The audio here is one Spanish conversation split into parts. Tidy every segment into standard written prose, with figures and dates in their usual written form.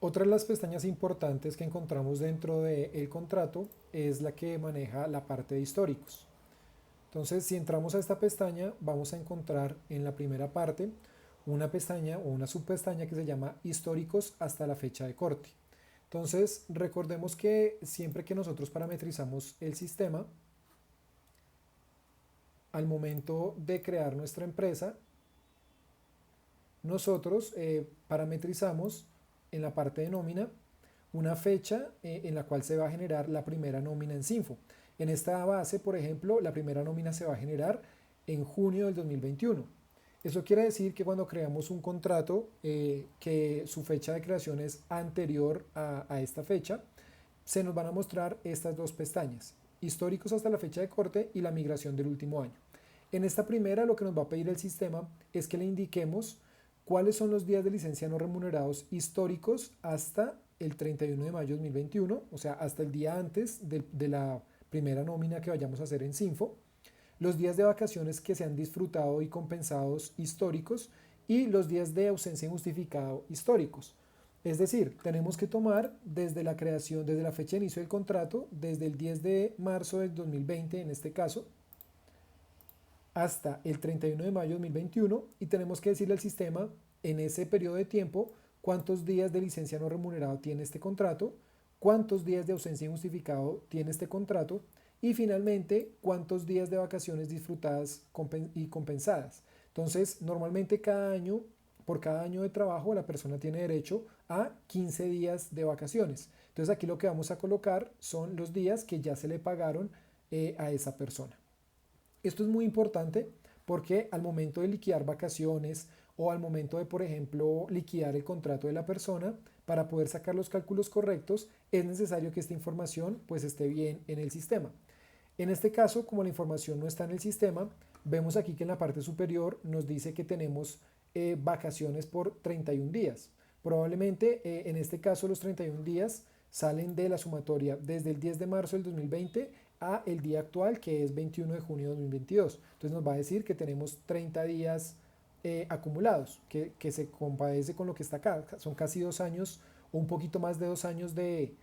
Otra de las pestañas importantes que encontramos dentro del contrato es la que maneja la parte de históricos. Entonces, si entramos a esta pestaña, vamos a encontrar en la primera parte una pestaña o una subpestaña que se llama históricos hasta la fecha de corte. Entonces, recordemos que siempre que nosotros parametrizamos el sistema, al momento de crear nuestra empresa, nosotros parametrizamos en la parte de nómina una fecha en la cual se va a generar la primera nómina en Sinfo. En esta base, por ejemplo, la primera nómina se va a generar en junio del 2021. Eso quiere decir que cuando creamos un contrato que su fecha de creación es anterior a esta fecha, se nos van a mostrar estas dos pestañas, históricos hasta la fecha de corte y la migración del último año. En esta primera lo que nos va a pedir el sistema es que le indiquemos cuáles son los días de licencia no remunerados históricos hasta el 31 de mayo de 2021, o sea, hasta el día antes de la primera nómina que vayamos a hacer en Sinfo, los días de vacaciones que se han disfrutado y compensados históricos y los días de ausencia injustificado históricos. Es decir, tenemos que tomar desde la creación, desde la fecha de inicio del contrato, desde el 10 de marzo del 2020 en este caso, hasta el 31 de mayo de 2021 y tenemos que decirle al sistema en ese periodo de tiempo cuántos días de licencia no remunerado tiene este contrato, cuántos días de ausencia injustificado tiene este contrato y finalmente cuántos días de vacaciones disfrutadas y compensadas. Entonces, normalmente cada año, por cada año de trabajo, la persona tiene derecho a 15 días de vacaciones. Entonces aquí lo que vamos a colocar son los días que ya se le pagaron a esa persona. Esto es muy importante porque al momento de liquidar vacaciones o al momento de, por ejemplo, liquidar el contrato de la persona, para poder sacar los cálculos correctos, es necesario que esta información pues esté bien en el sistema. En este caso, como la información no está en el sistema, vemos aquí que en la parte superior nos dice que tenemos vacaciones por 31 días. Probablemente en este caso los 31 días salen de la sumatoria desde el 10 de marzo del 2020 a el día actual, que es 21 de junio de 2022. Entonces nos va a decir que tenemos 30 días acumulados, que se compadece con lo que está acá. Son casi 2 años o un poquito más de 2 años de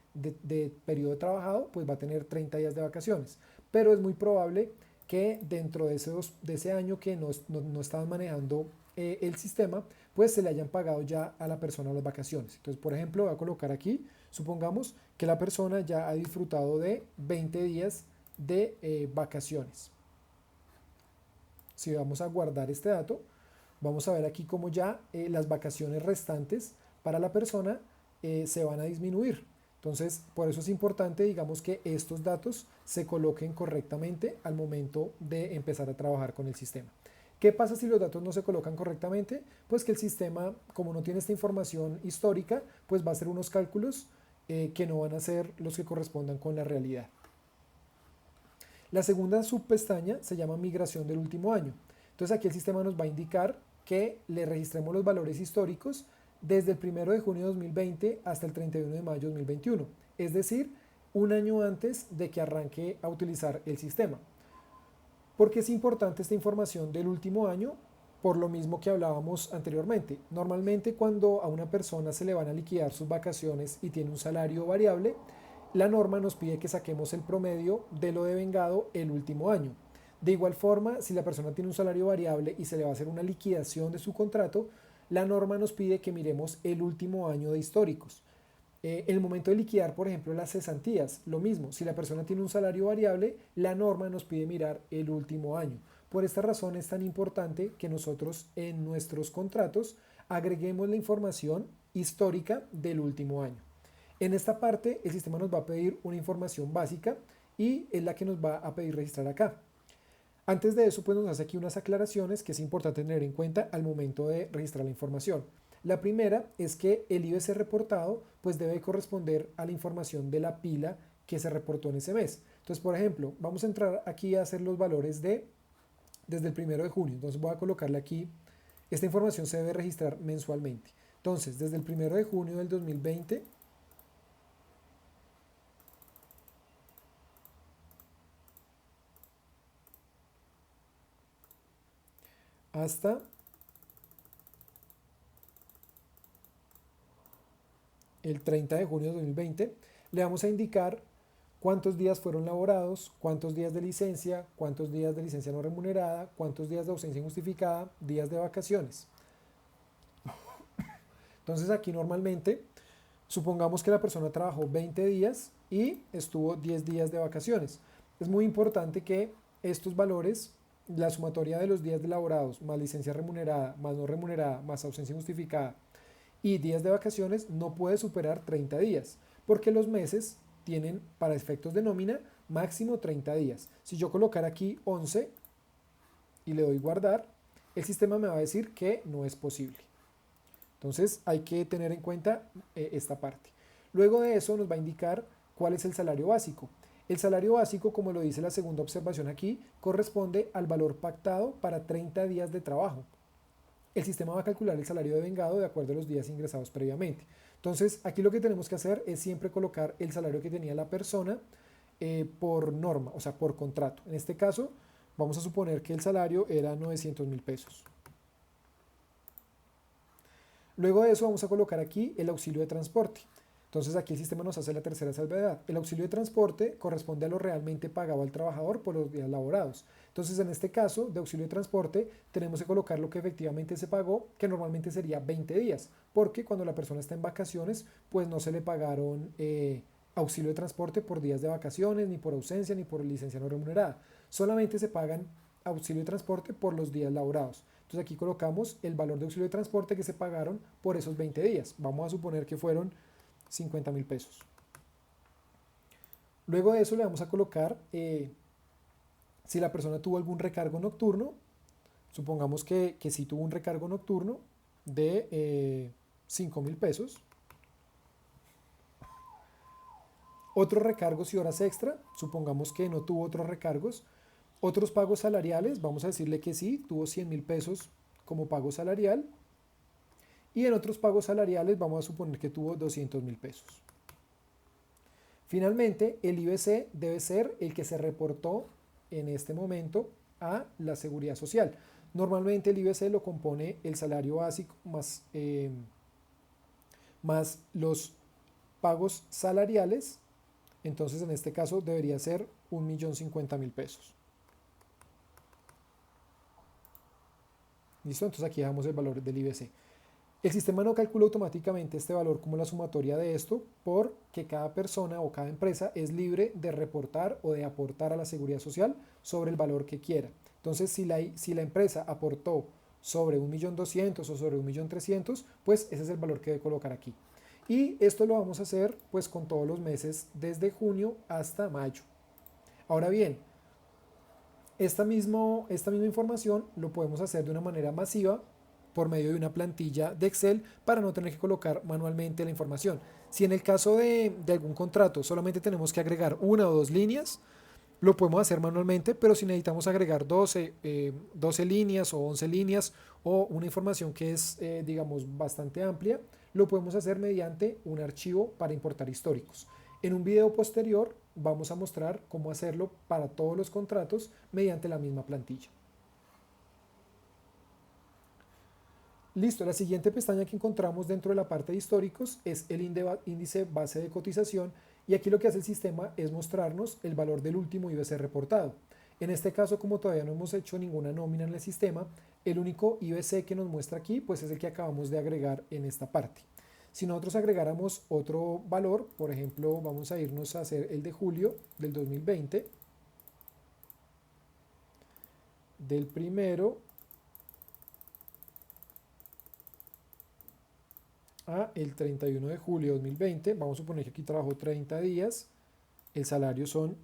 periodo trabajado, pues va a tener 30 días de vacaciones. Pero es muy probable que dentro de ese año que no estaban manejando el sistema, pues se le hayan pagado ya a la persona las vacaciones. Entonces, por ejemplo, voy a colocar aquí, supongamos que la persona ya ha disfrutado de 20 días de vacaciones. Si vamos a guardar este dato, vamos a ver aquí cómo ya las vacaciones restantes para la persona se van a disminuir. Entonces, por eso es importante, digamos, que estos datos se coloquen correctamente al momento de empezar a trabajar con el sistema. ¿Qué pasa si los datos no se colocan correctamente? Pues que el sistema, como no tiene esta información histórica, pues va a hacer unos cálculos que no van a ser los que correspondan con la realidad. La segunda subpestaña se llama migración del último año. Entonces aquí el sistema nos va a indicar que le registremos los valores históricos desde el 1 de junio de 2020 hasta el 31 de mayo de 2021. Es decir, un año antes de que arranque a utilizar el sistema. ¿Por qué es importante esta información del último año? Por lo mismo que hablábamos anteriormente. Normalmente cuando a una persona se le van a liquidar sus vacaciones y tiene un salario variable, la norma nos pide que saquemos el promedio de lo devengado el último año. De igual forma, si la persona tiene un salario variable y se le va a hacer una liquidación de su contrato, la norma nos pide que miremos el último año de históricos. En el momento de liquidar, por ejemplo, las cesantías, lo mismo. Si la persona tiene un salario variable, la norma nos pide mirar el último año. Por esta razón es tan importante que nosotros en nuestros contratos agreguemos la información histórica del último año. En esta parte, el sistema nos va a pedir una información básica y es la que nos va a pedir registrar acá. Antes de eso, pues nos hace aquí unas aclaraciones que es importante tener en cuenta al momento de registrar la información. La primera es que el IBC reportado pues debe corresponder a la información de la pila que se reportó en ese mes. Entonces, por ejemplo, vamos a entrar aquí a hacer los valores desde el 1 de junio. Entonces voy a colocarle aquí, esta información se debe registrar mensualmente. Entonces, desde el 1 de junio del 2020 hasta el 30 de junio de 2020, le vamos a indicar cuántos días fueron laborados, cuántos días de licencia, cuántos días de licencia no remunerada, cuántos días de ausencia injustificada, días de vacaciones. Entonces aquí normalmente, supongamos que la persona trabajó 20 días y estuvo 10 días de vacaciones. Es muy importante que estos valores, la sumatoria de los días de laborados, más licencia remunerada, más no remunerada, más ausencia injustificada y días de vacaciones, no puede superar 30 días, porque los meses tienen, para efectos de nómina, máximo 30 días. Si yo colocar aquí 11 y le doy guardar, el sistema me va a decir que no es posible. Entonces hay que tener en cuenta esta parte. Luego de eso nos va a indicar cuál es el salario básico. El salario básico, como lo dice la segunda observación aquí, corresponde al valor pactado para 30 días de trabajo. El sistema va a calcular el salario de vengado de acuerdo a los días ingresados previamente. Entonces aquí lo que tenemos que hacer es siempre colocar el salario que tenía la persona por norma, o sea, por contrato. En este caso, vamos a suponer que el salario era 900.000 pesos. Luego de eso vamos a colocar aquí el auxilio de transporte. Entonces aquí el sistema nos hace la tercera salvedad. El auxilio de transporte corresponde a lo realmente pagado al trabajador por los días laborados. Entonces en este caso de auxilio de transporte tenemos que colocar lo que efectivamente se pagó, que normalmente sería 20 días, porque cuando la persona está en vacaciones, pues no se le pagaron auxilio de transporte por días de vacaciones, ni por ausencia, ni por licencia no remunerada. Solamente se pagan auxilio de transporte por los días laborados. Entonces aquí colocamos el valor de auxilio de transporte que se pagaron por esos 20 días. Vamos a suponer que fueron 50.000 pesos. Luego de eso le vamos a colocar si la persona tuvo algún recargo nocturno. Supongamos que sí tuvo un recargo nocturno de 5.000 pesos. Otros recargos y horas extra, supongamos que no tuvo otros recargos. Otros pagos salariales, vamos a decirle que sí, tuvo 100.000 pesos como pago salarial. Y en otros pagos salariales vamos a suponer que tuvo 200.000 pesos. Finalmente, el IBC debe ser el que se reportó en este momento a la Seguridad Social. Normalmente el IBC lo compone el salario básico más los pagos salariales. Entonces en este caso debería ser 1.050.000 pesos. ¿Listo? Entonces aquí dejamos el valor del IBC. El sistema no calcula automáticamente este valor como la sumatoria de esto, porque cada persona o cada empresa es libre de reportar o de aportar a la seguridad social sobre el valor que quiera. Entonces, si la empresa aportó sobre 1.200.000 o sobre 1.300.000, pues ese es el valor que debe colocar aquí. Y esto lo vamos a hacer pues con todos los meses desde junio hasta mayo. Ahora bien, esta misma información lo podemos hacer de una manera masiva por medio de una plantilla de Excel para no tener que colocar manualmente la información. Si en el caso de algún contrato solamente tenemos que agregar una o dos líneas, lo podemos hacer manualmente, pero si necesitamos agregar 12 líneas o 11 líneas o una información que es, digamos, bastante amplia, lo podemos hacer mediante un archivo para importar históricos. En un video posterior vamos a mostrar cómo hacerlo para todos los contratos mediante la misma plantilla. Listo, la siguiente pestaña que encontramos dentro de la parte de históricos es el índice base de cotización y aquí lo que hace el sistema es mostrarnos el valor del último IBC reportado. En este caso, como todavía no hemos hecho ninguna nómina en el sistema, el único IBC que nos muestra aquí pues es el que acabamos de agregar en esta parte. Si nosotros agregáramos otro valor, por ejemplo, vamos a irnos a hacer el de julio del 2020, del primero el 31 de julio de 2020, vamos a suponer que aquí trabajó 30 días, el salario son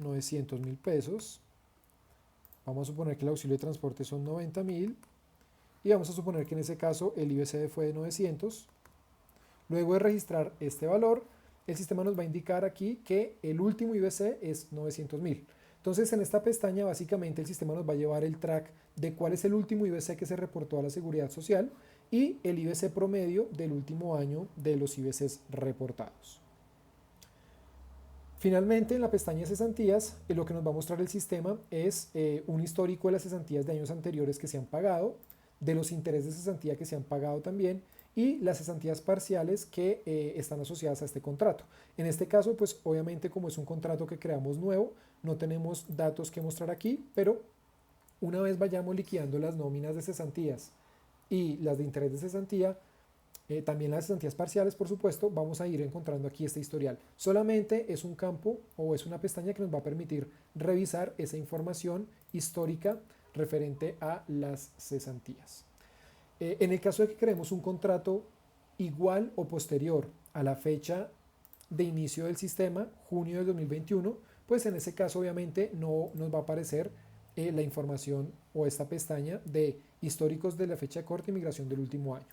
900.000 pesos, vamos a suponer que el auxilio de transporte son 90.000 y vamos a suponer que en ese caso el IBC fue de 900. Luego de registrar este valor, el sistema nos va a indicar aquí que el último IBC es 900.000. Entonces en esta pestaña básicamente el sistema nos va a llevar el track de cuál es el último IBC que se reportó a la Seguridad Social y el IBC promedio del último año de los IBCs reportados. Finalmente, en la pestaña de cesantías, lo que nos va a mostrar el sistema es un histórico de las cesantías de años anteriores que se han pagado, de los intereses de cesantía que se han pagado también y las cesantías parciales que están asociadas a este contrato. En este caso, pues obviamente como es un contrato que creamos nuevo, no tenemos datos que mostrar aquí, pero una vez vayamos liquidando las nóminas de cesantías y las de interés de cesantía, también las cesantías parciales, por supuesto, vamos a ir encontrando aquí este historial. Solamente es un campo o es una pestaña que nos va a permitir revisar esa información histórica referente a las cesantías. En el caso de que creemos un contrato igual o posterior a la fecha de inicio del sistema, junio del 2021, pues en ese caso obviamente no nos va a aparecer la información o esta pestaña de históricos de la fecha de corte y migración del último año.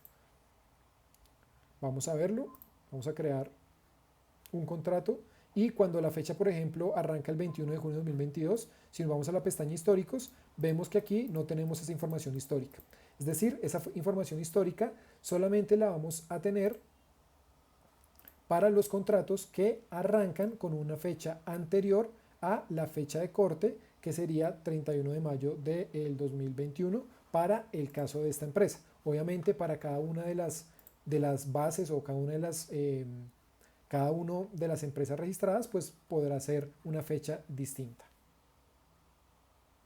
Vamos a verlo, vamos a crear un contrato y cuando la fecha, por ejemplo, arranca el 21 de junio de 2022, si nos vamos a la pestaña históricos, vemos que aquí no tenemos esa información histórica. Es decir, esa información histórica solamente la vamos a tener para los contratos que arrancan con una fecha anterior a la fecha de corte, que sería 31 de mayo del 2021 para el caso de esta empresa. Obviamente para cada una de las bases o cada una de cada una de las empresas registradas, pues podrá ser una fecha distinta.